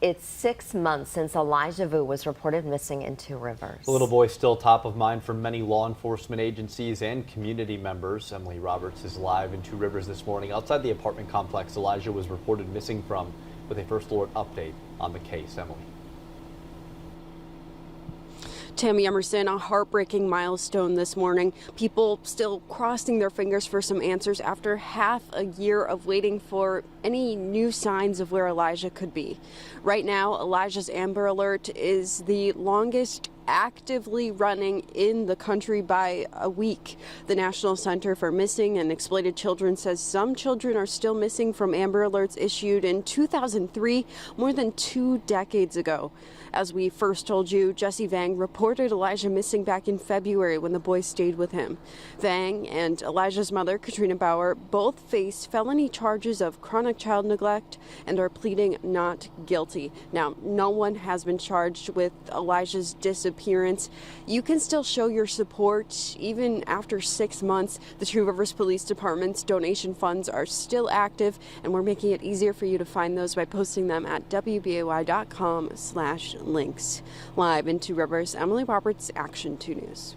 It's 6 months since Elijah Vu was reported missing in Two Rivers. The little boy is still top of mind for many law enforcement agencies and community members. Emily Roberts is live in Two Rivers this morning outside the apartment complex Elijah was reported missing from with a First Alert update on the case. Emily. Tammy Emerson, a heartbreaking milestone this morning. People still crossing their fingers for some answers after half a year of waiting for any new signs of where Elijah could be. Right now, Elijah's Amber Alert is the longest actively running in the country by a week. The National Center for Missing and Exploited Children says some children are still missing from Amber Alerts issued in 2003, more than 2 decades ago. As we first told you, Jesse Vang reported Elijah missing back in February when the boy stayed with him. Vang and Elijah's mother, Katrina Bauer, both face felony charges of chronic child neglect and are pleading not guilty. Now, no one has been charged with Elijah's disappearance. You can still show your support even after 6 months. The Two Rivers Police Department's donation funds are still active, and we're making it easier for you to find those by posting them at WBAY.com/links. Live in Two Rivers, Emily Roberts, Action 2 News.